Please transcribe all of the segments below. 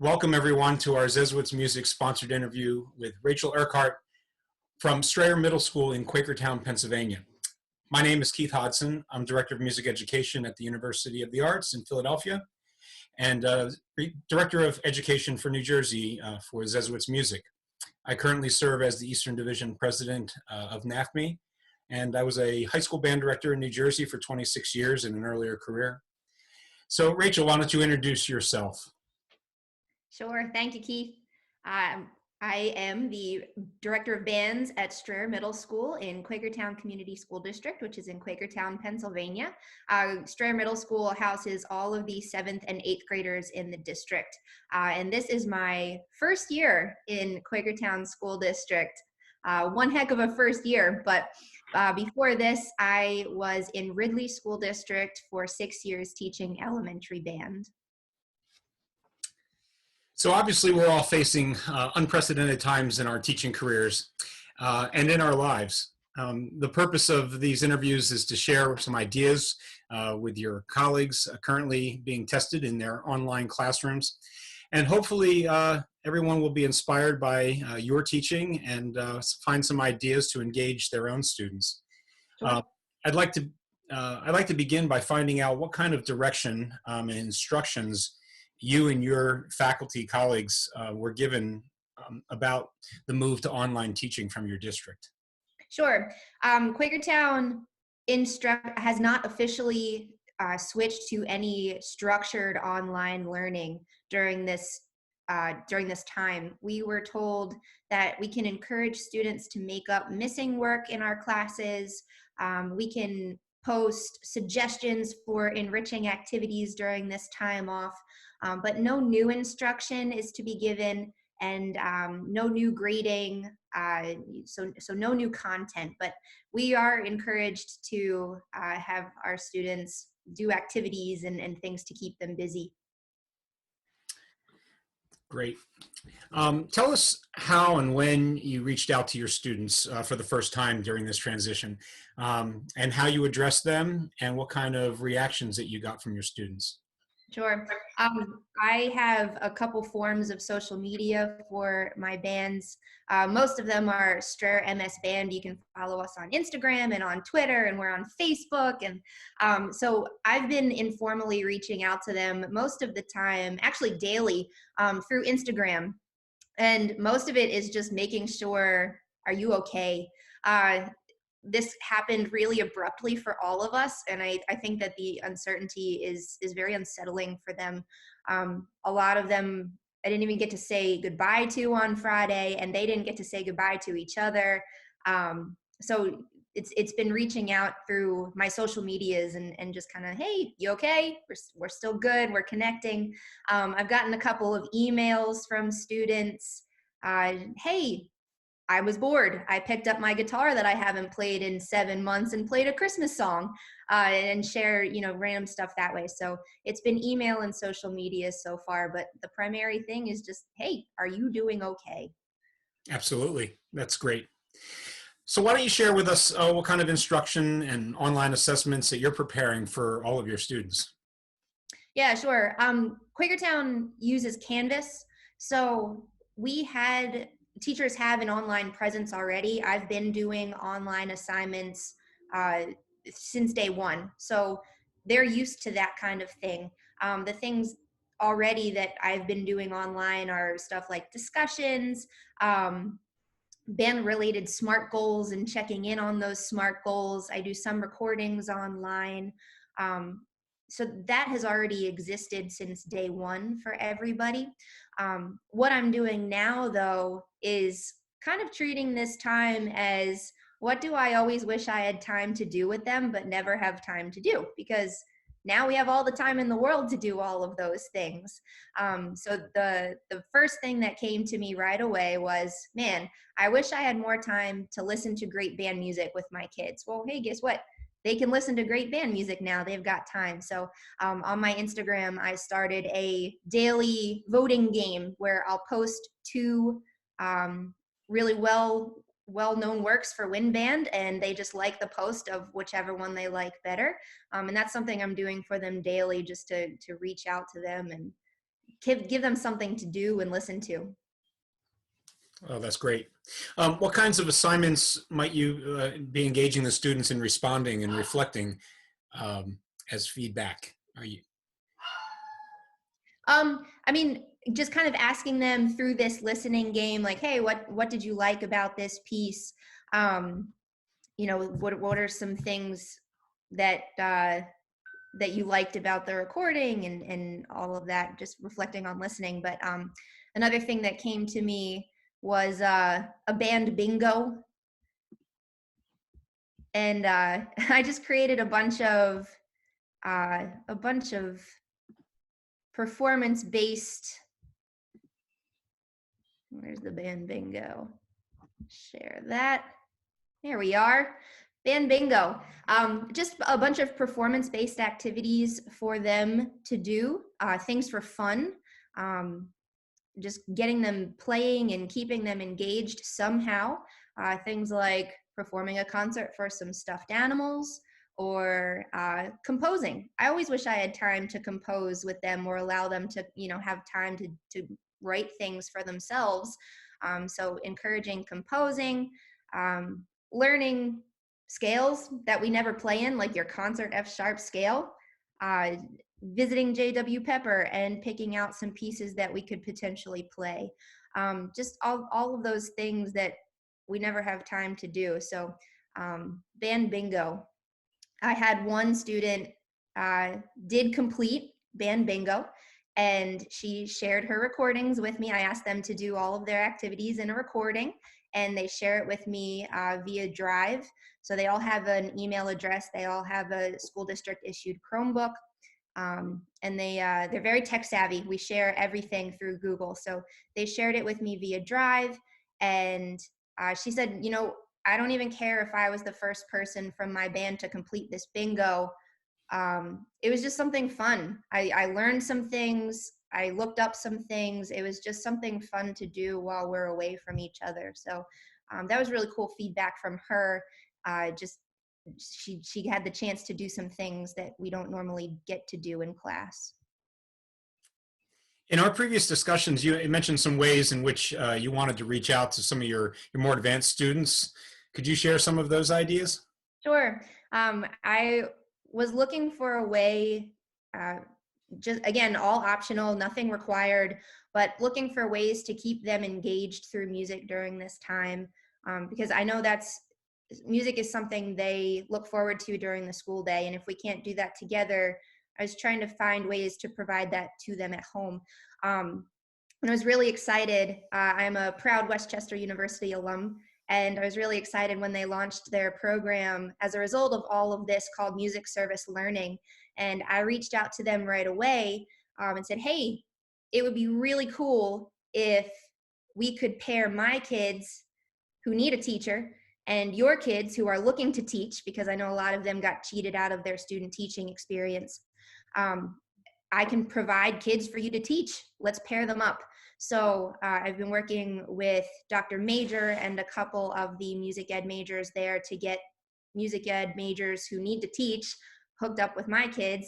Welcome everyone to our Zezwitz Music sponsored interview with Rachael Urquhart from Strayer Middle School in Quakertown, Pennsylvania. My name is Keith Hodgson. I'm Director of Music Education at the University of the Arts in Philadelphia and Director of Education for New Jersey for Zezwitz Music. I currently serve as the Eastern Division President of NAFME, and I was a high school band director in New Jersey for 26 years in an earlier career. So Rachael, why don't you introduce yourself? Sure. Thank you, Keith. I am the Director of Bands at Strayer Middle School in Quakertown Community School District, which is in Quakertown, Pennsylvania. Strayer Middle School houses all of the 7th and 8th graders in the district. And this is my first year in Quakertown School District. One heck of a first year, but before this, I was in Ridley School District for 6 years teaching elementary band. So obviously we're all facing unprecedented times in our teaching careers and in our lives. The purpose of these interviews is to share some ideas with your colleagues currently being tested in their online classrooms. And hopefully everyone will be inspired by your teaching and find some ideas to engage their own students. Sure. I'd like to begin by finding out what kind of direction and instructions you and your faculty colleagues were given about the move to online teaching from your district. Sure. Quakertown has not officially switched to any structured online learning during this time. We were told that we can encourage students to make up missing work in our classes. We can post suggestions for enriching activities during this time off, but no new instruction is to be given, and no new grading, so no new content, but we are encouraged to have our students do activities and things to keep them busy. Great. Tell us how and when you reached out to your students for the first time during this transition, and how you addressed them and what kind of reactions that you got from your students. Sure. I have a couple forms of social media for my bands. Most of them are Strayer MS Band. You can follow us on Instagram and on Twitter, and we're on Facebook. And so I've been informally reaching out to them most of the time, actually daily, through Instagram. And most of it is just making sure, are you okay? This happened really abruptly for all of us, and I think that the uncertainty is very unsettling for them. A lot of them I didn't even get to say goodbye to on Friday, and they didn't get to say goodbye to each other. So it's been reaching out through my social medias and just kind of, hey, you okay? We're still good. We're connecting. I've gotten a couple of emails from students. Hey, I was bored. I picked up my guitar that I haven't played in 7 months and played a Christmas song, and share, random stuff that way. So it's been email and social media so far, but the primary thing is just, hey, are you doing okay? Absolutely. That's great. So why don't you share with us what kind of instruction and online assessments that you're preparing for all of your students? Yeah, sure. Quakertown uses Canvas. So teachers have an online presence already. I've been doing online assignments since day one. So they're used to that kind of thing. The things already that I've been doing online are stuff like discussions, band-related SMART goals and checking in on those SMART goals. I do some recordings online. So that has already existed since day one for everybody. What I'm doing now, though, is kind of treating this time as, what do I always wish I had time to do with them but never have time to do? Because now we have all the time in the world to do all of those things. So the first thing that came to me right away was, man, I wish I had more time to listen to great band music with my kids. Well, hey, guess what? They can listen to great band music now. They've got time. So on my Instagram, I started a daily voting game where I'll post two really well-known works for wind band, and they just like the post of whichever one they like better. And that's something I'm doing for them daily, just to reach out to them give them something to do and listen to. Oh, that's great. What kinds of assignments might you be engaging the students in responding and reflecting as feedback? Are you? I mean, just kind of asking them through this listening game, like, hey, what did you like about this piece? You know, what are some things that that you liked about the recording, and all of that, just reflecting on listening. But another thing that came to me was a band bingo. And I just created a bunch of performance-based. Where's the band bingo? Share that. There we are. Band bingo. Just a bunch of performance-based activities for them to do, things for fun, just getting them playing and keeping them engaged somehow. Things like performing a concert for some stuffed animals, or composing. I always wish I had time to compose with them, or allow them to, have time to write things for themselves. So encouraging composing, learning scales that we never play in, like your concert F sharp scale, visiting J.W. Pepper and picking out some pieces that we could potentially play. Just all of those things that we never have time to do. So band bingo. I had one student did complete band bingo, and she shared her recordings with me. I asked them to do all of their activities in a recording, and they share it with me via Drive. So they all have an email address. They all have a school district issued Chromebook. And they're very tech savvy. We share everything through Google. So they shared it with me via Drive. And she said, I don't even care if I was the first person from my band to complete this bingo. It was just something fun. I learned some things. I looked up some things. It was just something fun to do while we're away from each other. So that was really cool feedback from her. She had the chance to do some things that we don't normally get to do in class. In our previous discussions, you mentioned some ways in which you wanted to reach out to some of your more advanced students. Could you share some of those ideas? Sure. I was looking for a way, just again, all optional, nothing required, but looking for ways to keep them engaged through music during this time, because I know music is something they look forward to during the school day. And if we can't do that together, I was trying to find ways to provide that to them at home. And I was really excited. I'm a proud Westchester University alum, and I was really excited when they launched their program as a result of all of this, called Music Service Learning. And I reached out to them right away and said, hey, it would be really cool if we could pair my kids who need a teacher and your kids who are looking to teach, because I know a lot of them got cheated out of their student teaching experience. I can provide kids for you to teach. Let's pair them up. So I've been working with Dr. Major and a couple of the music ed majors there to get music ed majors who need to teach hooked up with my kids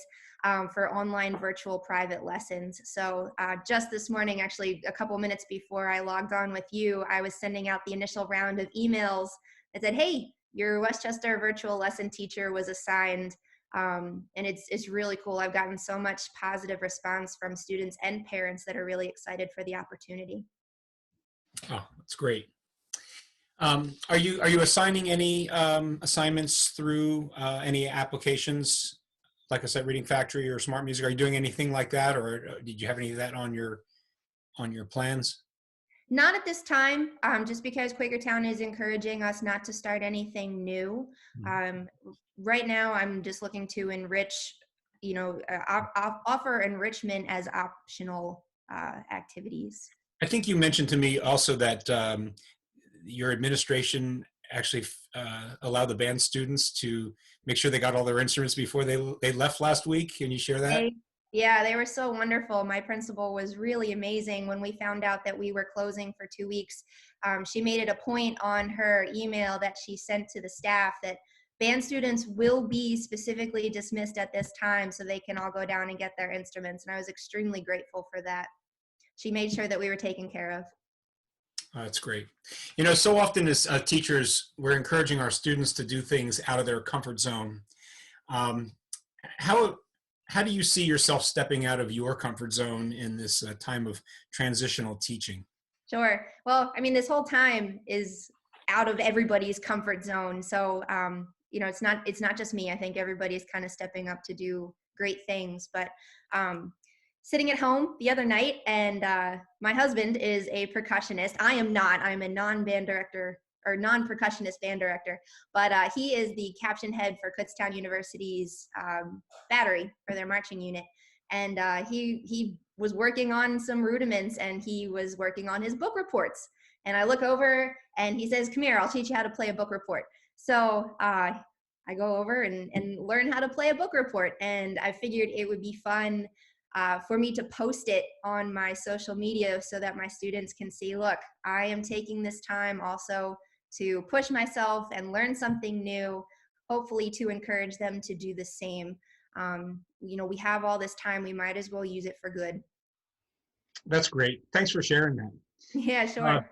for online virtual private lessons. So just this morning, actually a couple minutes before I logged on with you, I was sending out the initial round of emails that said, hey, your Westchester virtual lesson teacher was assigned. And it's really cool. I've gotten so much positive response from students and parents that are really excited for the opportunity. Oh, that's great. Are you assigning any assignments through any applications, like I said, Reading Factory or Smart Music? Are you doing anything like that, or did you have any of that on your plans? Not at this time, just because Quakertown is encouraging us not to start anything new. Right now, I'm just looking to enrich, offer enrichment as optional activities. I think you mentioned to me also that your administration actually allowed the band students to make sure they got all their instruments before they left last week. Can you share that? They were so wonderful. My principal was really amazing. When we found out that we were closing for 2 weeks, she made it a point on her email that she sent to the staff that band students will be specifically dismissed at this time so they can all go down and get their instruments. And I was extremely grateful for that. She made sure that we were taken care of. That's great. You know, so often as teachers, we're encouraging our students to do things out of their comfort zone. Um, how do you see yourself stepping out of your comfort zone in this time of transitional teaching? Sure. Well, I mean, this whole time is out of everybody's comfort zone. So, it's not just me. I think everybody's kind of stepping up to do great things. But sitting at home the other night, and my husband is a percussionist. I am not. I'm a non-band director or non-percussionist band director, but he is the caption head for Kutztown University's battery, or their marching unit. And he was working on some rudiments, and he was working on his book reports. And I look over and he says, "Come here, I'll teach you how to play a book report." So I go over and learn how to play a book report. And I figured it would be fun for me to post it on my social media so that my students can see, look, I am taking this time also to push myself and learn something new, hopefully to encourage them to do the same. We have all this time, we might as well use it for good. That's great. Thanks for sharing that. Yeah, sure.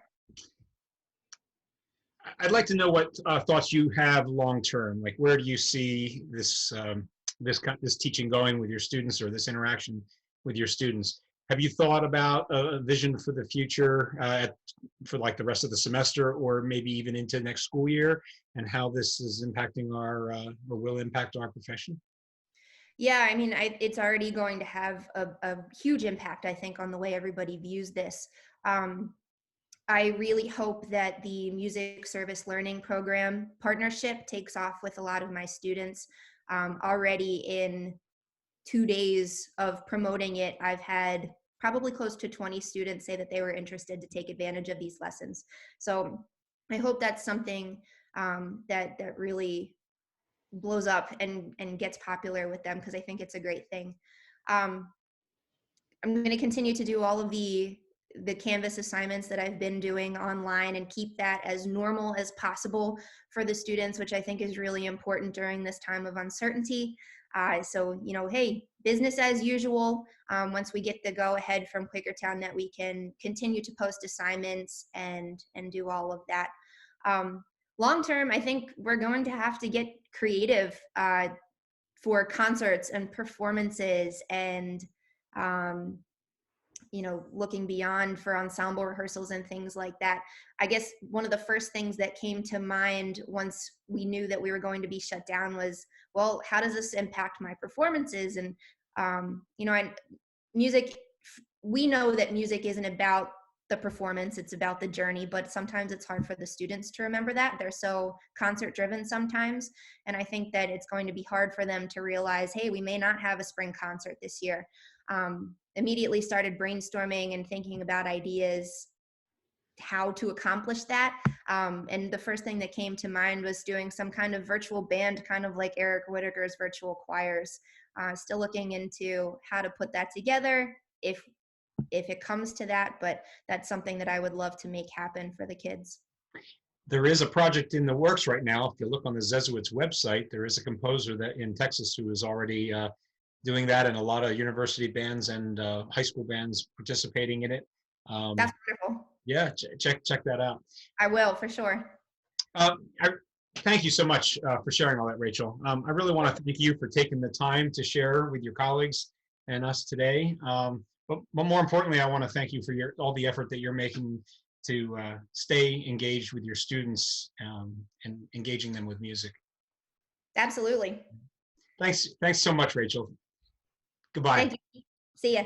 I'd like to know what thoughts you have long term. Like, where do you see this this teaching going with your students, or this interaction with your students? Have you thought about a vision for the future for like the rest of the semester, or maybe even into next school year, and how this is impacting our or will impact our profession? Yeah, I mean, it's already going to have a huge impact, I think, on the way everybody views this. I really hope that the music service learning program partnership takes off with a lot of my students. Already in 2 days of promoting it, I've had probably close to 20 students say that they were interested to take advantage of these lessons. So I hope that's something that really blows up and gets popular with them, because I think it's a great thing. I'm going to continue to do all of the Canvas assignments that I've been doing online and keep that as normal as possible for the students, which I think is really important during this time of uncertainty. So, hey, business as usual. Once we get the go ahead from Quakertown that we can continue to post assignments and do all of that. Long term, I think we're going to have to get creative for concerts and performances, and looking beyond for ensemble rehearsals and things like that. I guess one of the first things that came to mind once we knew that we were going to be shut down was, well, how does this impact my performances? And music, we know that music isn't about the performance, it's about the journey, but sometimes it's hard for the students to remember that. They're so concert driven sometimes, and I think that it's going to be hard for them to realize, hey, we may not have a spring concert this year. Immediately started brainstorming and thinking about ideas how to accomplish that, and the first thing that came to mind was doing some kind of virtual band, kind of like Eric Whitaker's virtual choirs. Still looking into how to put that together if it comes to that, but that's something that I would love to make happen for the kids. There is a project in the works right now. If you look on the Jesuits website, there is a composer that in Texas who is already doing that, and a lot of university bands and high school bands participating in it. That's wonderful. Yeah, check that out. I will, for sure. Thank you so much for sharing all that, Rachel. I really want to thank you for taking the time to share with your colleagues and us today. But more importantly, I want to thank you for all the effort that you're making to stay engaged with your students and engaging them with music. Absolutely. Thanks so much, Rachel. Goodbye. Thank you. See ya.